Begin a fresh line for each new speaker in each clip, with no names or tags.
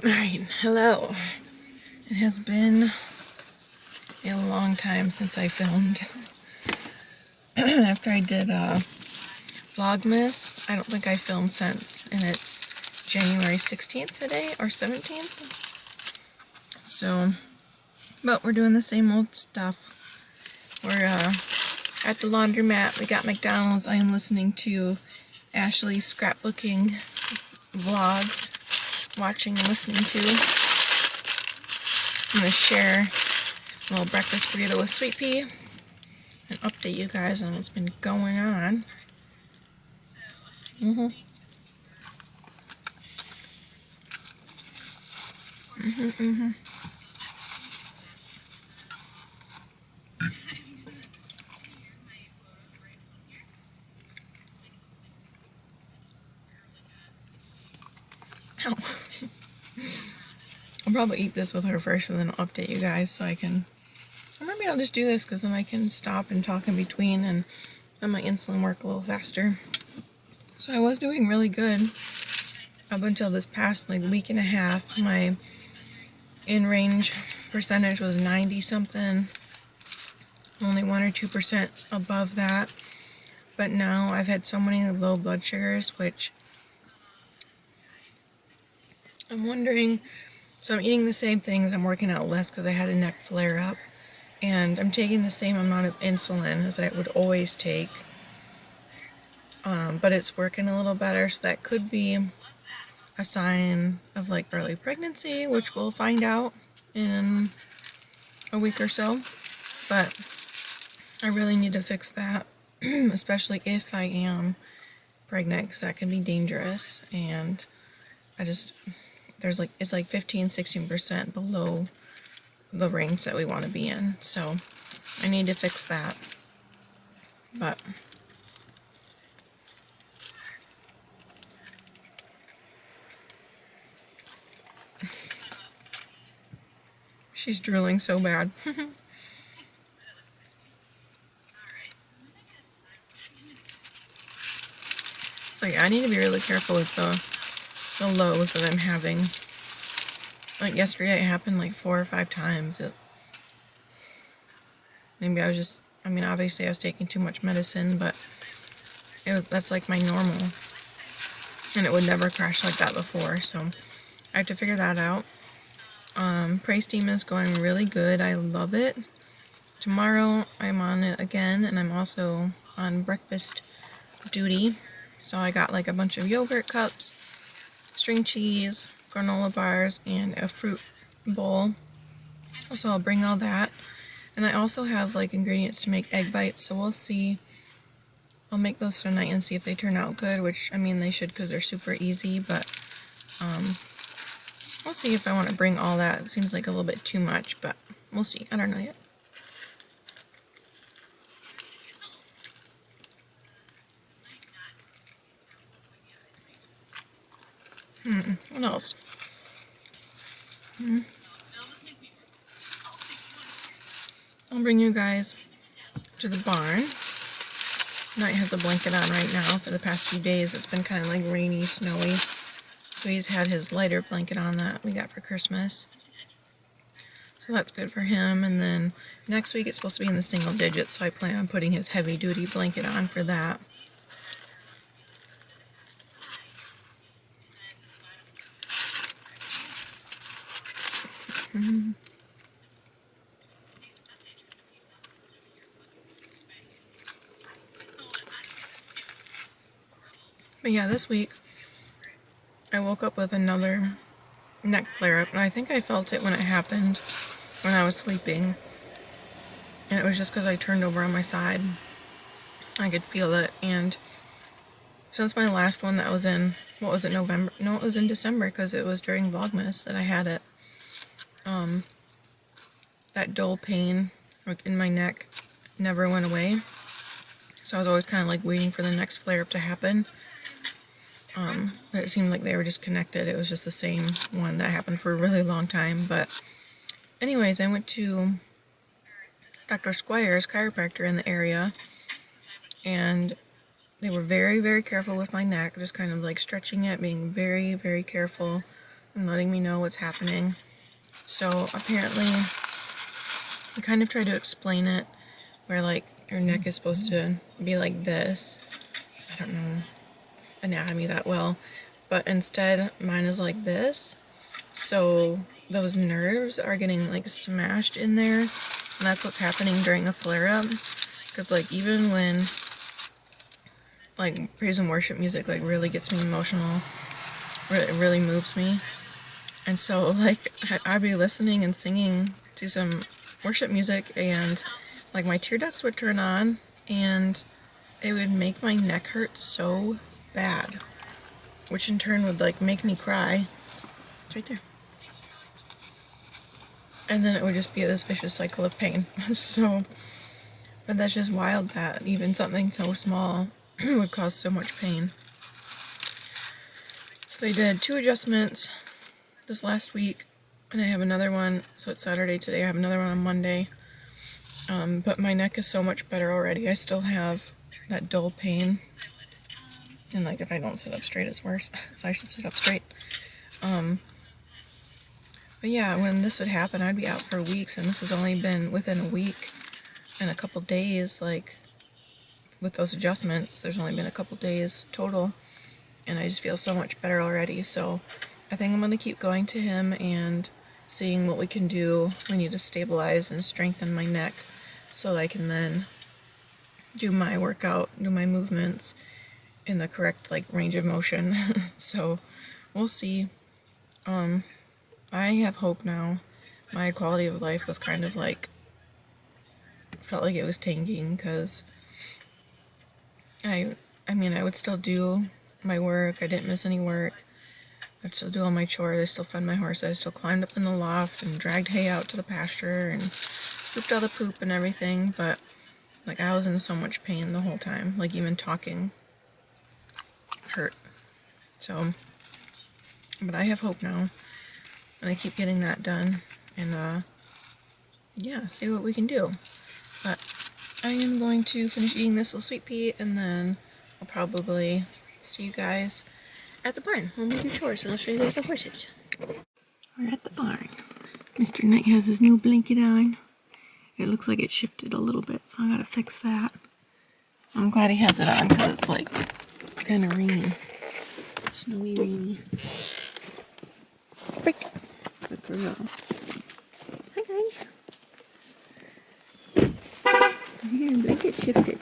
Alright, hello. It has been a long time since I filmed. After I did Vlogmas, I don't think I filmed since, and it's January 16th today, or 17th. So, but we're doing the same old stuff. We're at the laundromat, we got McDonald's. I am listening to Ashley's scrapbooking vlogs, watching and listening to. I'm going to share a little breakfast burrito with sweet pea and update you guys on what's been going on. Ow. I'll probably eat this with her first and then I'll update you guys so I can, or maybe I'll just do this because then I can stop and talk in between and let my insulin work a little faster. So I was doing really good up until this past week and a half. My in-range percentage was 90 something, only 1 or 2% above that. But now I've had so many low blood sugars, which I'm wondering, so I'm eating the same things, I'm working out less because I had a neck flare up, and I'm taking the same amount of insulin as I would always take, but it's working a little better, so that could be a sign of early pregnancy, which we'll find out in a week or so. But I really need to fix that, especially if I am pregnant, because that can be dangerous. And it's 15-16% below the range that we want to be in, so I need to fix that. But she's drooling so bad. So yeah, I need to be really careful with the lows that I'm having. Like yesterday, it happened 4 or 5 times. Maybe I was just, obviously I was taking too much medicine, but that's my normal. And it would never crash like that before, so I have to figure that out. Praise Team is going really good. I love it. Tomorrow I'm on it again, and I'm also on breakfast duty. So I got a bunch of yogurt cups, string cheese, granola bars, and a fruit bowl. So I'll bring all that. And I also have ingredients to make egg bites, so we'll see. I'll make those tonight and see if they turn out good, which they should because they're super easy, but we'll see if I want to bring all that. It seems like a little bit too much, but we'll see. I don't know yet. What else? I'll bring you guys to the barn. Knight has a blanket on right now. For the past few days, it's been kind of rainy, snowy. So he's had his lighter blanket on that we got for Christmas. So that's good for him. And then next week it's supposed to be in the single digits, so I plan on putting his heavy duty blanket on for that. But yeah, this week I woke up with another neck flare-up, and I think I felt it when it happened when I was sleeping. And it was just because I turned over on my side. I could feel it, and since my last one that was in, what was it, November? No, it was in December because it was during Vlogmas that I had it. That dull pain in my neck never went away. So I was always kind of waiting for the next flare-up to happen. But it seemed like they were just connected. It was just the same one that happened for a really long time. But anyways, I went to Dr. Squire's chiropractor in the area, and they were very, very careful with my neck, just kind of stretching it, being very, very careful. and letting me know what's happening. So apparently, I kind of tried to explain it where like your neck is supposed to be like this. I don't know anatomy that well, but instead mine is like this. So those nerves are getting like smashed in there, and that's what's happening during a flare-up. Because like even when like praise and worship music like really gets me emotional, it really moves me. And so like I'd be listening and singing to some worship music, and like my tear ducts would turn on, and it would make my neck hurt so bad, which in turn would like make me cry. It's right there. And then it would just be this vicious cycle of pain. So, but that's just wild that even something so small would cause so much pain. So they did 2 adjustments this last week, and I have another one. So it's Saturday today. I have another one on Monday. But my neck is so much better already. I still have that dull pain, and like if I don't sit up straight, it's worse. So I should sit up straight. But yeah, when this would happen, I'd be out for weeks, and this has only been within a week and a couple days. Like with those adjustments, there's only been a couple days total, and I just feel so much better already. So I think I'm gonna keep going to him and seeing what we can do. We need to stabilize and strengthen my neck so that I can then do my workout, do my movements in the correct like range of motion. So we'll see. I have hope now. My quality of life was kind of like, felt like it was tanking, because I mean, I would still do my work. I didn't miss any work. I'd still do all my chores. I still fed my horses. I still climbed up in the loft and dragged hay out to the pasture and scooped all the poop and everything. But like I was in so much pain the whole time. Like even talking hurt. So, but I have hope now. And I keep getting that done, and yeah, see what we can do. But I am going to finish eating this little sweet pea, and then I'll probably see you guys at the barn when we do chores, and I'll show you guys the horses. We're at the barn. Mr. Knight has his new blanket on. It looks like it shifted a little bit, so I gotta fix that. I'm glad he has it on, because it's like kind of rainy. Snowy rainy. Break. Good girl. Hi guys. Your blanket shifted.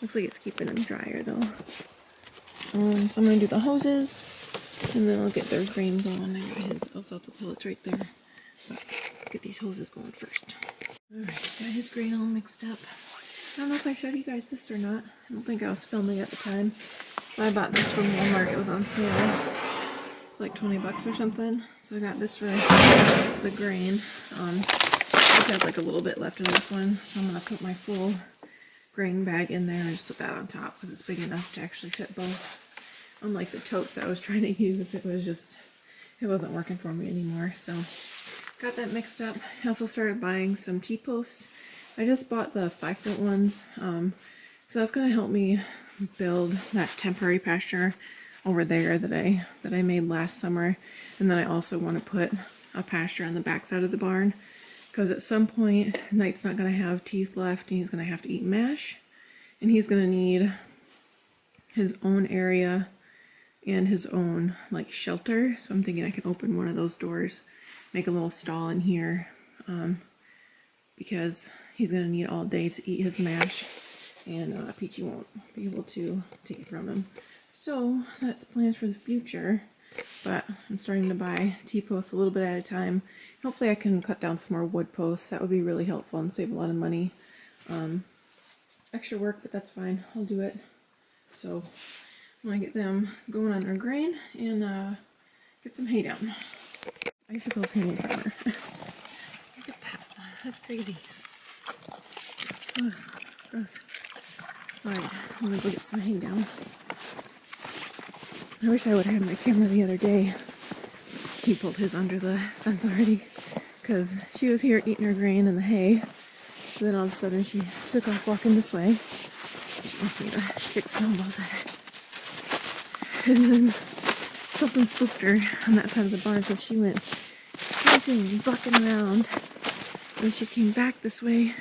Looks like it's keeping them drier though. So I'm gonna do the hoses, and then I'll get their grain going. I got his alfalfa pellets right there. But let's get these hoses going first. Alright, got his grain all mixed up. I don't know if I showed you guys this or not. I don't think I was filming at the time. But I bought this from Walmart. It was on sale. Like 20 bucks or something. So I got this for the grain. This has like a little bit left in this one. So I'm going to put my full grain bag in there and just put that on top because it's big enough to actually fit both. Unlike the totes I was trying to use, it wasn't working for me anymore. So got that mixed up. I also started buying some T-posts. I just bought the 5-foot ones. So that's going to help me build that temporary pasture over there that I made last summer. And then I also want to put a pasture on the back side of the barn, because at some point Knight's not going to have teeth left and he's going to have to eat mash, and he's going to need his own area and his own like shelter. So I'm thinking I can open one of those doors, make a little stall in here, because he's going to need all day to eat his mash, and Peachy won't be able to take it from him. So that's plans for the future, but I'm starting to buy T-posts a little bit at a time. Hopefully I can cut down some more wood posts. That would be really helpful and save a lot of money. Extra work, but that's fine. I'll do it. So I'm gonna get them going on their grain and get some hay down. Icicles hanging from her. Look at that. That's crazy. Oh, gross. Alright, I'm gonna go get some hay down. I wish I would have had my camera the other day. He pulled his under the fence already, because she was here eating her grain in the hay. Then all of a sudden she took off walking this way. She wants me to kick snowballs at her. And then something spooked her on that side of the barn, so she went sprinting, bucking around. And she came back this way,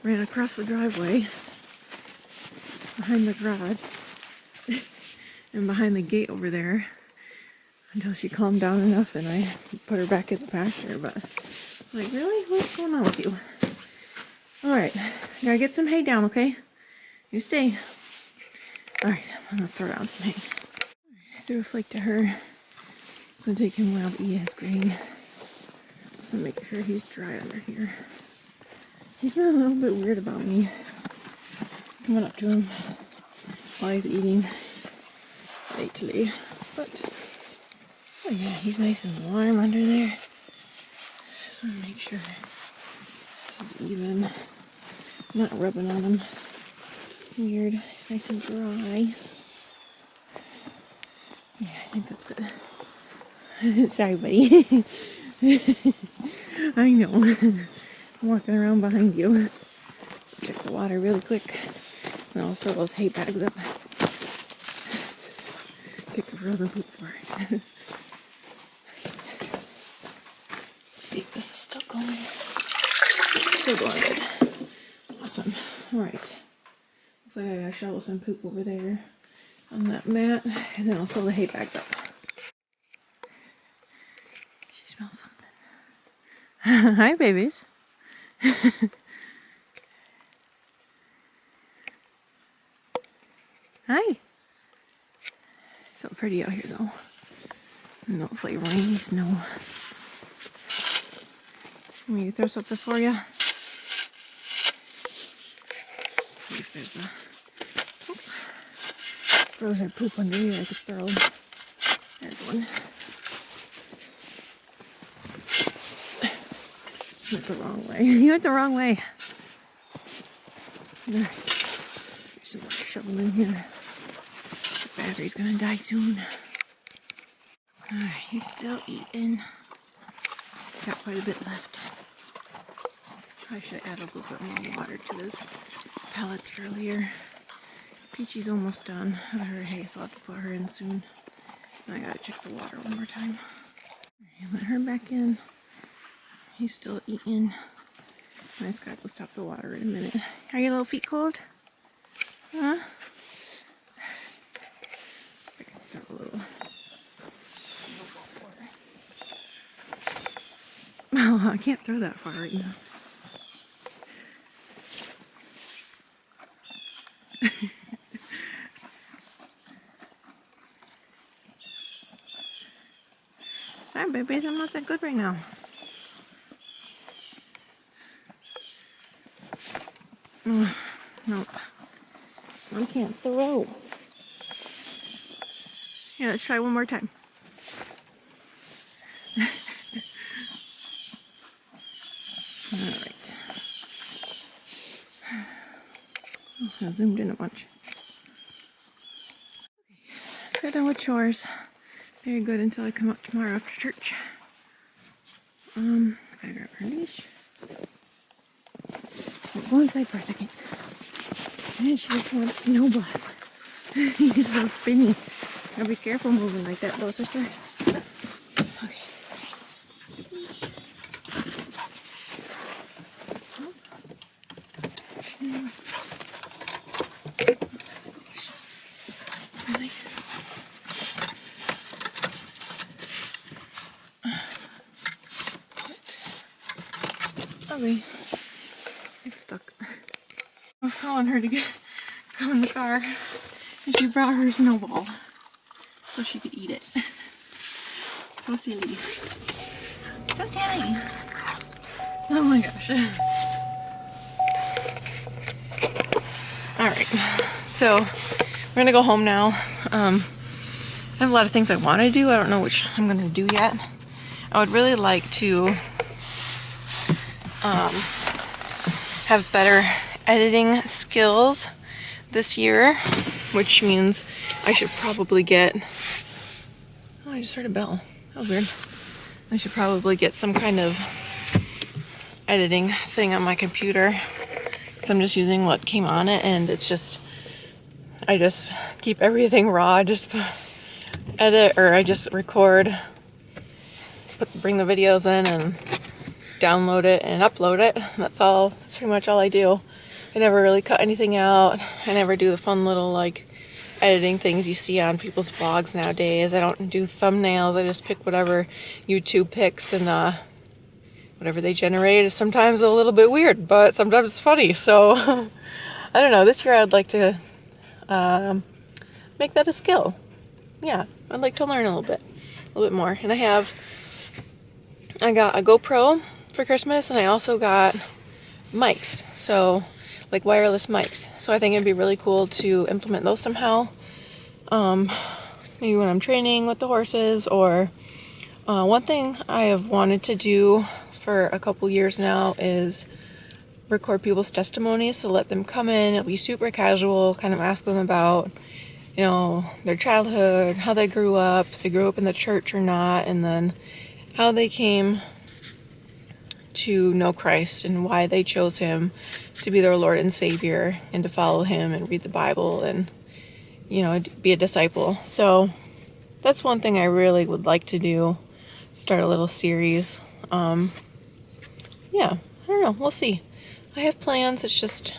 ran across the driveway, behind the garage, and behind the gate over there, until she calmed down enough and I put her back in the pasture. But it's like, really? What's going on with you? Alright, gotta get some hay down, okay? You stay. Alright, I'm gonna throw down some hay. I threw a flake to her. It's gonna take him a while to eat his grain. So make sure he's dry under here. He's been a little bit weird about me coming up to him while he's eating lately. But oh yeah, he's nice and warm under there. Just want to make sure this is even. Not rubbing on him. Weird. It's nice and dry. Yeah, I think that's good. Sorry, buddy. I know. I'm walking around behind you. Check the water really quick. And I'll fill those hay bags up. Take the frozen poop for it. Let's see if this is still going. Still going good. Awesome. Alright. Looks like I gotta shovel some poop over there on that mat. And then I'll fill the hay bags up. She smells something. Hi, babies. Hi. So pretty out here though. And it looks like rainy snow. Want me to throw something for you? Let's see if there's a frozen poop under here I could throw. There's one. You went the wrong way. You went the wrong way. There's some more shovel in here. The battery's gonna die soon. Alright, he's still eating. Got quite a bit left. I should add a little bit more water to his pellets earlier. Peachy's almost done with her hay, so I'll have to put her in soon. And I gotta check the water one more time. Alright, let her back in. He's still eating. Nice guy, we'll stop the water in a minute. Are your little feet cold? Huh? I can throw a little snowball for her. Oh, I can't throw that far right now. Sorry, babies, I'm not that good right now. Oh, nope. I can't throw. Yeah, let's try one more time. Alright. Oh, I zoomed in a bunch. Let's get done with chores. Very good until I come up tomorrow after church. Gotta grab her leash. Go inside for a second. And she just wants snowballs. He's so spinny. Gotta be careful moving like that though, sister. Okay. Okay. It's stuck. I was calling her to go in the car, and she brought her snowball so she could eat it. So silly. So silly. Oh my gosh. Alright, so we're gonna go home now. I have a lot of things I want to do. I don't know which I'm gonna do yet. I would really like to have better editing skills this year, which means I should probably get, oh, I just heard a bell. That was weird. I should probably get some kind of editing thing on my computer, because I'm just using what came on it, and it's just, I just keep everything raw, just edit, or I just record, bring the videos in and download it and upload it. That's all. That's pretty much all I do. I never really cut anything out. I never do the fun little like editing things you see on people's vlogs nowadays. I don't do thumbnails. I just pick whatever YouTube picks, and whatever they generate is sometimes a little bit weird, but sometimes it's funny. So I don't know. This year I'd like to make that a skill. Yeah, I'd like to learn a little bit more. And I got a GoPro for Christmas, and I also got mics, so like wireless mics. So I think it'd be really cool to implement those somehow. Maybe when I'm training with the horses, or one thing I have wanted to do for a couple years now is record people's testimonies. So let them come in, it'll be super casual, kind of ask them about, you know, their childhood, how they grew up, if they grew up in the church or not, and then how they came to know Christ and why they chose him to be their Lord and Savior, and to follow him and read the Bible and, you know, be a disciple. So that's one thing I really would like to do, start a little series. Yeah, I don't know, we'll see. I have plans, it's just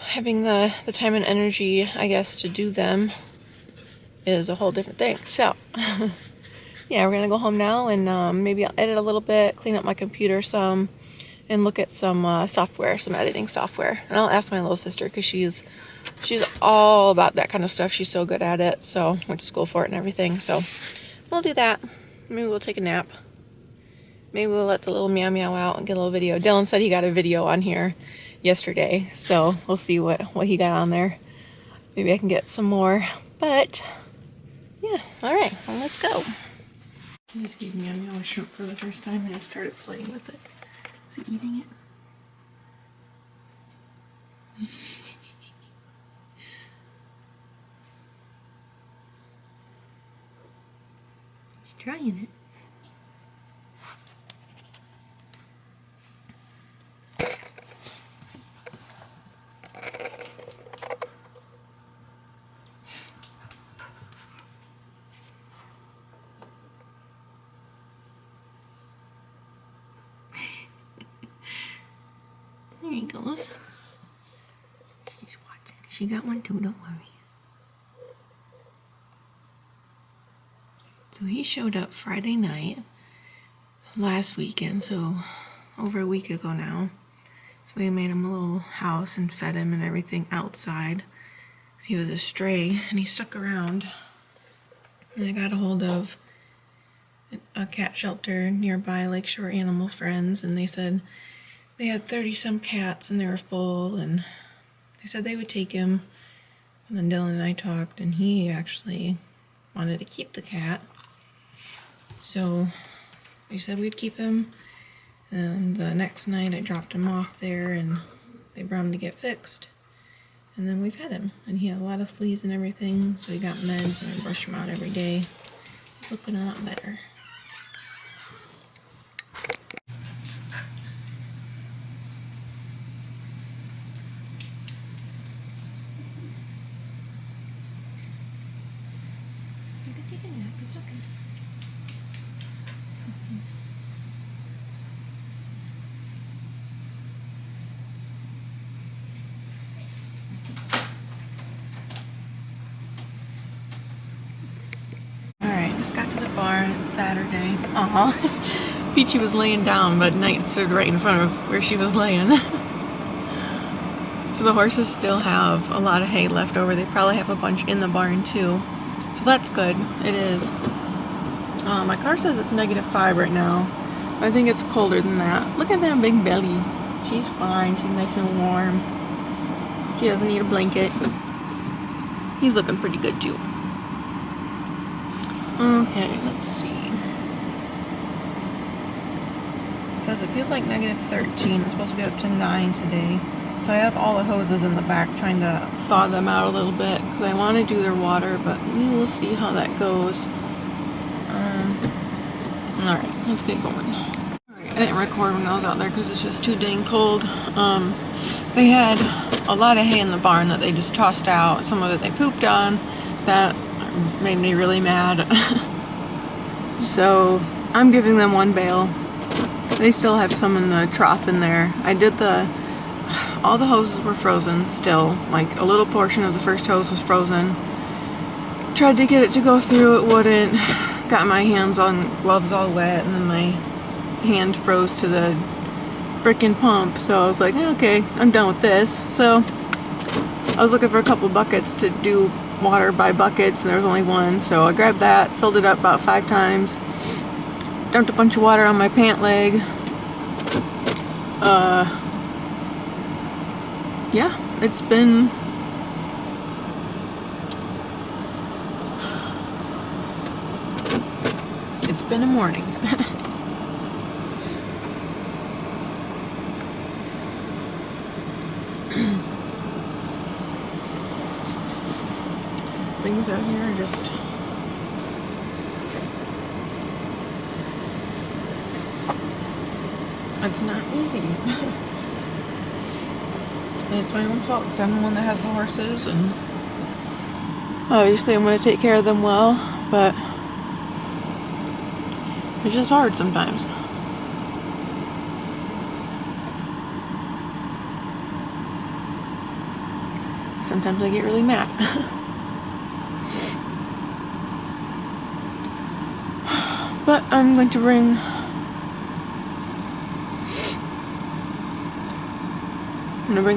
having the time and energy, I guess, to do them is a whole different thing. So yeah, we're gonna go home now, and maybe I'll edit a little bit, clean up my computer some, and look at some software, some editing software. And I'll ask my little sister, because she's all about that kind of stuff. She's so good at it. So went to school for it and everything. So we'll do that. Maybe we'll take a nap. Maybe we'll let the little meow meow out and get a little video. Dylan said he got a video on here yesterday, so we'll see what he got on there. Maybe I can get some more. But yeah, all right, well, let's go. He just gave me a shrimp for the first time, and I started playing with it. Is he eating it? He's trying it. There he goes. She's watching. She got one too, don't worry. So he showed up Friday night last weekend, so over a week ago now. So we made him a little house and fed him and everything outside. So he was a stray, and he stuck around. And I got a hold of a cat shelter nearby, Lakeshore Animal Friends, and they said they had 30-some cats and they were full, and they said they would take him. And then Dylan and I talked, and he actually wanted to keep the cat. So we said we'd keep him, and the next night I dropped him off there, and they brought him to get fixed. And then we've had him, and he had a lot of fleas and everything, so he got meds, and I brush him out every day. He's looking a lot better. Just got to the bar. It's Saturday. Aw. Peachy was laying down, but Knight stood right in front of where she was laying. So the horses still have a lot of hay left over. They probably have a bunch in the barn too. So that's good. It is. My car says it's -5 right now. I think it's colder than that. Look at that big belly. She's fine. She's nice and warm. She doesn't need a blanket. He's looking pretty good too. Okay, let's see. It says it feels like -13. It's supposed to be up to 9 today. So I have all the hoses in the back trying to thaw them out a little bit because I want to do their water, but we will see how that goes. Alright, let's get going. Alright, I didn't record when I was out there because it's just too dang cold. They had a lot of hay in the barn that they just tossed out. Some of it they pooped on. That made me really mad. So I'm giving them 1 bale. They still have some in the trough in there. All the hoses were frozen still. Like a little portion of the first hose was frozen. Tried to get it to go through, it wouldn't. Got my hands on gloves all wet, and then my hand froze to the freaking pump. So I was like, okay, I'm done with this. So I was looking for a couple buckets to do water by buckets, and there was only 1. So I grabbed that, filled it up about 5 times, dumped a bunch of water on my pant leg. Yeah, it's been a morning. Things out here are just it's not easy. And it's my own fault because I'm the one that has the horses, and obviously I'm going to take care of them well, but it's just hard sometimes. Sometimes I get really mad. But I'm going to bring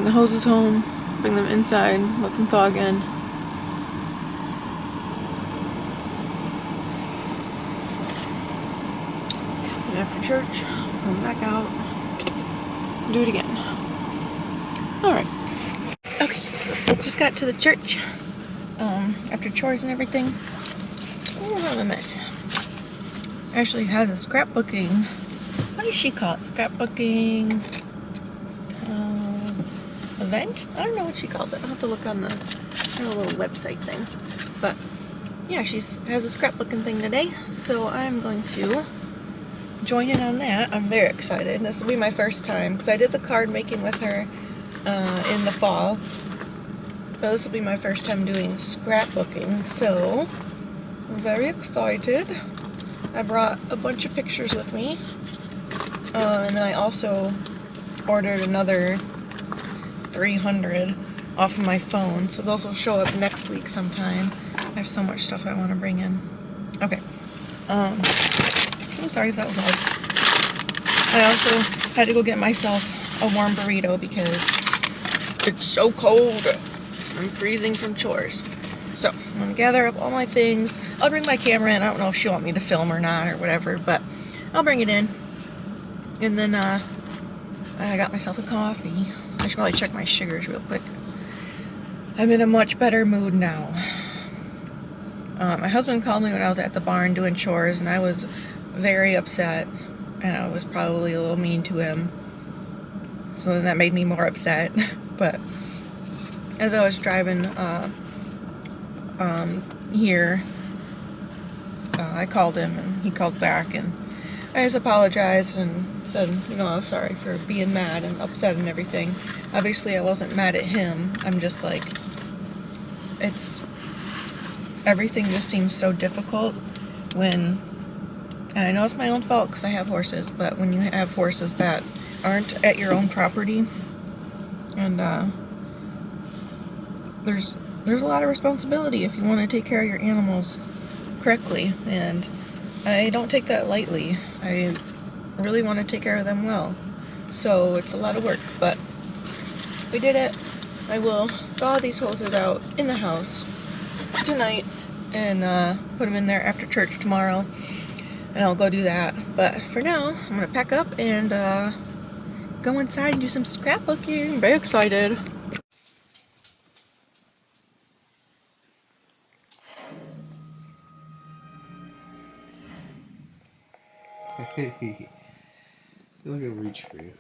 the hoses home, bring them inside, let them thaw again. And after church, come back out, do it again. Alright. Okay, just got to the church. After chores and everything. Oh, I'm a mess. Ashley has a scrapbooking. What does she call it? Scrapbooking event? I don't know what she calls it. I'll have to look on the little website thing. But yeah, she has a scrapbooking thing today, so I'm going to join in on that. I'm very excited. This will be my first time because I did the card making with her in the fall. But this will be my first time doing scrapbooking, so I'm very excited. I brought a bunch of pictures with me, and then I also ordered another 300 off of my phone, so those will show up next week sometime. I have so much stuff I want to bring in. Okay. I'm sorry if that was loud. I also had to go get myself a warm burrito because it's so cold. I'm freezing from chores. So, I'm going to gather up all my things. I'll bring my camera in. I don't know if she'll want me to film or not or whatever, but I'll bring it in. And then, I got myself a coffee. I should probably check my sugars real quick. I'm in a much better mood now. My husband called me when I was at the barn doing chores, and I was very upset. And I was probably a little mean to him. So then that made me more upset. But as I was driving here, I called him, and he called back, and I just apologized and said, you know, I was sorry for being mad and upset and everything. Obviously, I wasn't mad at him. I'm just like, everything just seems so difficult when, and I know it's my own fault because I have horses, but when you have horses that aren't at your own property, and there's a lot of responsibility if you want to take care of your animals correctly, and I don't take that lightly. I really want to take care of them well, so it's a lot of work, but we did it. I will thaw these hoses out in the house tonight and put them in there after church tomorrow, and I'll go do that. But for now, I'm gonna pack up and go inside and do some scrapbooking. I'm very excited.
Hey, I'm gonna reach for you.